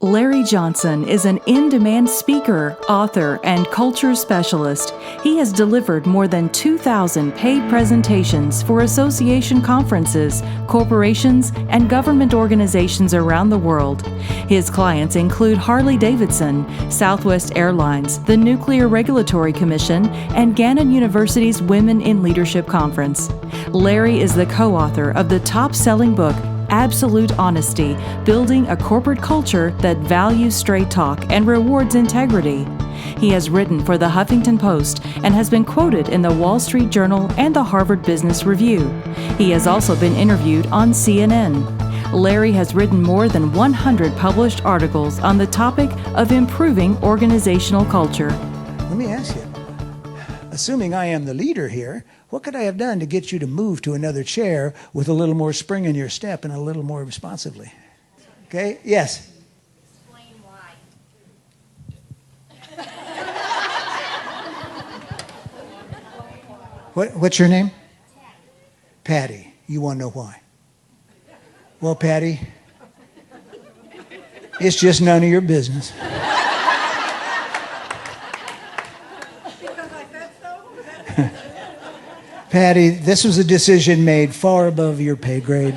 Larry Johnson is an in-demand speaker, author, and culture specialist. He has delivered more than 2,000 paid presentations for association conferences, corporations, and government organizations around the world. His clients include Harley-Davidson, Southwest Airlines, the Nuclear Regulatory Commission, and Gannon University's Women in Leadership Conference. Larry is the co-author of the top-selling book, Absolute Honesty, Building a Corporate Culture That Values Straight Talk and Rewards Integrity. He has written for the Huffington Post and has been quoted in the Wall Street Journal and the Harvard Business Review. He has also been interviewed on CNN. Larry has written more than 100 published articles on the topic of improving organizational culture. Let me ask you, assuming I am the leader here, what could I have done to get you to move to another chair with a little more spring in your step and a little more responsively? Okay, yes? Explain why. What's your name? Patty. You want to know why? Well, Patty, it's just none of your business. Patty, this was a decision made far above your pay grade.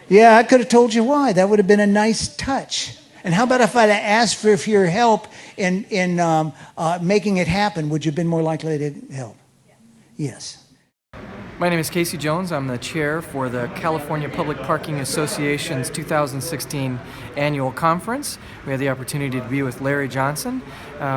Yeah, I could have told you why. That would have been a nice touch. And how about if I'd asked for your help in making it happen? Would you have been more likely to help? Yes. My name is Casey Jones. I'm the chair for the California Public Parking Association's 2016 annual conference. We had the opportunity to be with Larry Johnson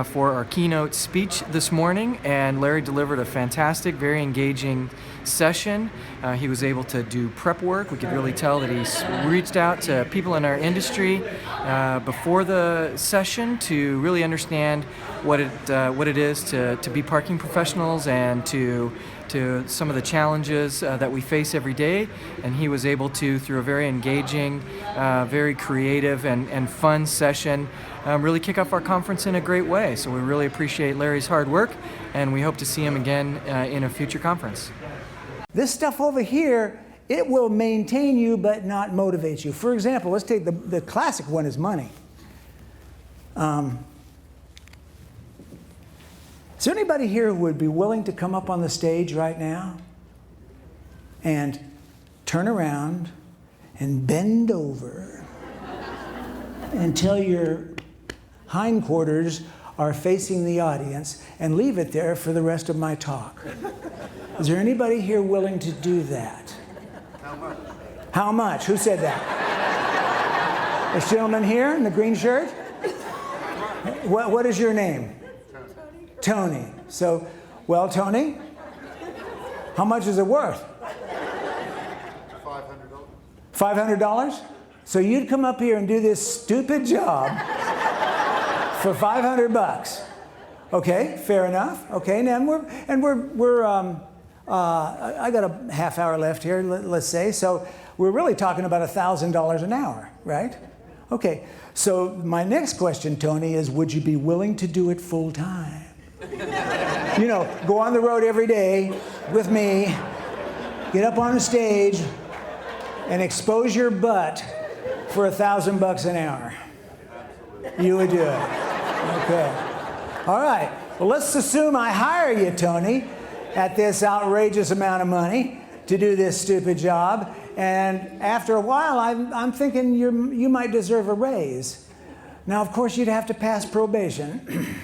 for our keynote speech this morning, and Larry delivered a fantastic, very engaging session. He was able to do prep work. We could really tell that he's reached out to people in our industry before the session to really understand what it is to be parking professionals and to some of the challenges that we face every day, and he was able to, through a very engaging, very creative and fun session, really kick off our conference in a great way. So we really appreciate Larry's hard work, and we hope to see him again in a future conference. This stuff over here, it will maintain you but not motivate you. For example, let's take the classic one is money. Is there anybody here who would be willing to come up on the stage right now and turn around and bend over until your hindquarters are facing the audience and leave it there for the rest of my talk? Is there anybody here willing to do that? How much? How much? Who said that? This gentleman here in the green shirt? What is your name? Tony. So, well, Tony, how much is it worth? $500. $500? So you'd come up here and do this stupid job for $500. Okay, fair enough. Okay, now I got a half hour left here, let's say. So we're really talking about $1,000 an hour, right? Okay, so my next question, Tony, is would you be willing to do it full time? You know, go on the road every day with me, get up on the stage, and expose your butt for $1,000 an hour. You would do it. Okay. All right. Well, let's assume I hire you, Tony, at this outrageous amount of money to do this stupid job. And after a while, I'm thinking you might deserve a raise. Now, of course, you'd have to pass probation.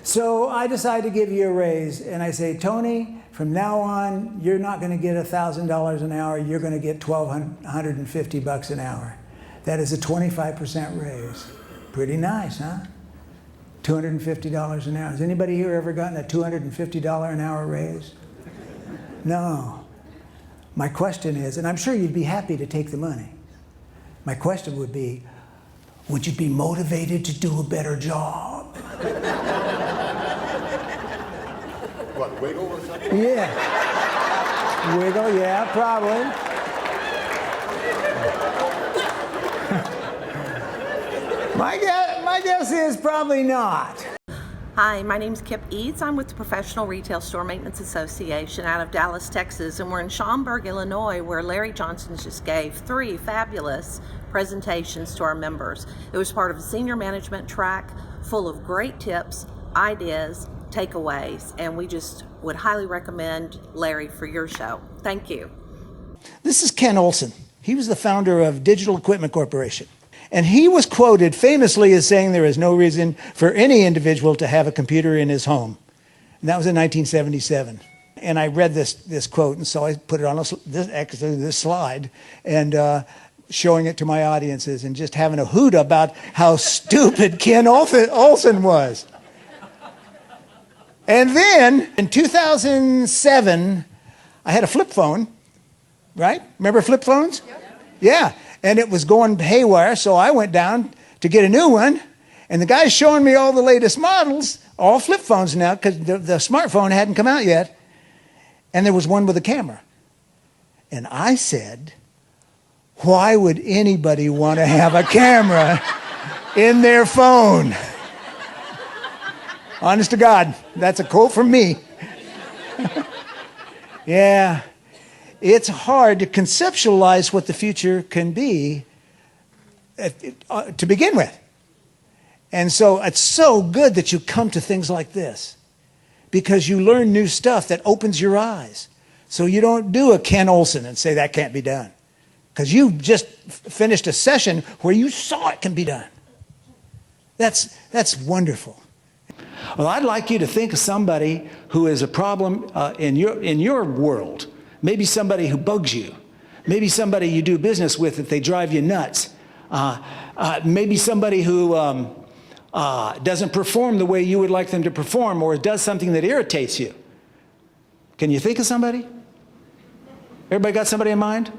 So I decide to give you a raise, and I say, Tony, from now on, you're not going to get $1,000 an hour. You're going to get $1,250 an hour. That is a 25% raise. Pretty nice, huh? $250 an hour. Has anybody here ever gotten a $250 an hour raise? No. My question is, and I'm sure you'd be happy to take the money. My question would be, would you be motivated to do a better job? What, wiggle or something? Yeah. Wiggle, yeah, probably. My guess is probably not. Hi, my name's Kip Eads. I'm with the Professional Retail Store Maintenance Association out of Dallas, Texas, and we're in Schaumburg, Illinois, where Larry Johnson just gave 3 fabulous presentations to our members. It was part of a senior management track full of great tips, ideas, takeaways, and we just would highly recommend Larry for your show. Thank you. This is Ken Olsen. He was the founder of Digital Equipment Corporation. And he was quoted famously as saying there is no reason for any individual to have a computer in his home. And that was in 1977. And I read this quote, and so I put it on this slide, and showing it to my audiences and just having a hoot about how stupid Ken Olsen was. And then in 2007, I had a flip phone, right? Remember flip phones? Yeah. And it was going haywire, so I went down to get a new one, and the guy's showing me all the latest models, all flip phones now, because the smartphone hadn't come out yet, and there was one with a camera. And I said, why would anybody want to have a camera in their phone? Honest to God, that's a quote from me. Yeah. It's hard to conceptualize what the future can be to begin with. And so it's so good that you come to things like this, because you learn new stuff that opens your eyes. So you don't do a Ken Olsen and say that can't be done, because you just finished a session where you saw it can be done. That's wonderful. Well, I'd like you to think of somebody who is a problem in your world. Maybe somebody who bugs you. Maybe somebody you do business with that they drive you nuts. Maybe somebody who doesn't perform the way you would like them to perform, or does something that irritates you. Can you think of somebody? Everybody got somebody in mind?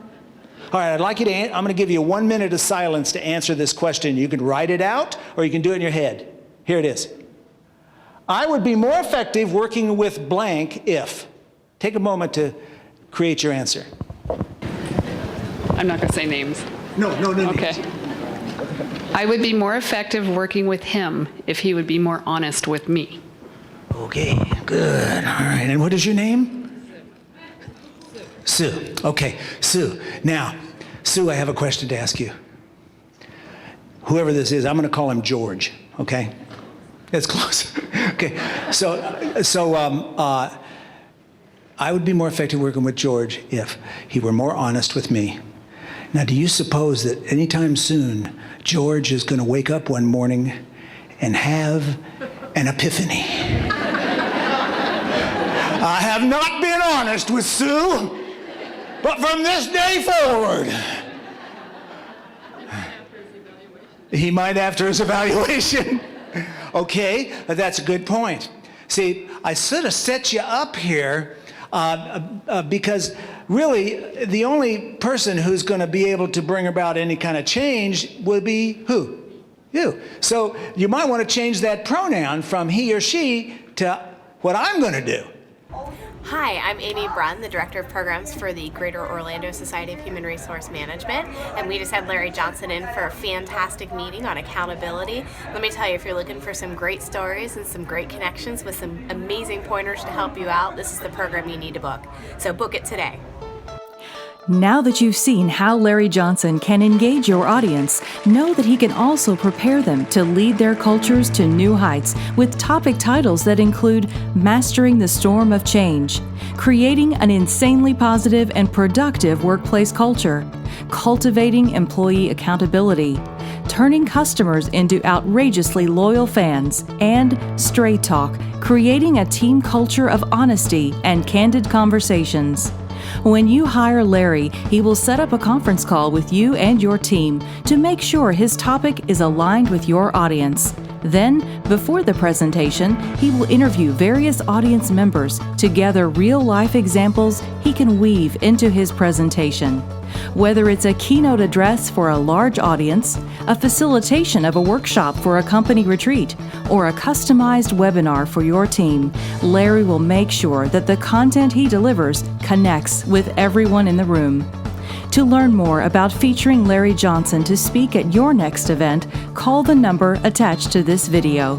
All right, I'd like you to, I'm going to give you 1 minute of silence to answer this question. You can write it out, or you can do it in your head. Here it is. I would be more effective working with blank if. Take a moment to create your answer. I'm not going to say names. No Okay. names. I would be more effective working with him if he would be more honest with me. Okay, good. All right, and what is your name? Sue. Okay, Sue. Now, Sue, I have a question to ask you. Whoever this is, I'm going to call him George, okay? That's close. Okay, so I would be more effective working with George if he were more honest with me. Now, do you suppose that anytime soon, George is going to wake up one morning and have an epiphany? I have not been honest with Sue, but from this day forward, he might after his evaluation. Okay, that's a good point. See, I sort of set you up here because really the only person who's going to be able to bring about any kind of change will be who? You. So you might want to change that pronoun from he or she to what I'm going to do. Hi, I'm Amy Brunn, the Director of Programs for the Greater Orlando Society of Human Resource Management, and we just had Larry Johnson in for a fantastic meeting on accountability. Let me tell you, if you're looking for some great stories and some great connections with some amazing pointers to help you out, this is the program you need to book. So book it today. Now that you've seen how Larry Johnson can engage your audience, know that he can also prepare them to lead their cultures to new heights with topic titles that include Mastering the Storm of Change, Creating an Insanely Positive and Productive Workplace Culture, Cultivating Employee Accountability, Turning Customers into Outrageously Loyal Fans, and Straight Talk, Creating a Team Culture of Honesty and Candid Conversations. When you hire Larry, he will set up a conference call with you and your team to make sure his topic is aligned with your audience. Then, before the presentation, he will interview various audience members to gather real-life examples he can weave into his presentation. Whether it's a keynote address for a large audience, a facilitation of a workshop for a company retreat, or a customized webinar for your team, Larry will make sure that the content he delivers connects with everyone in the room. To learn more about featuring Larry Johnson to speak at your next event, call the number attached to this video.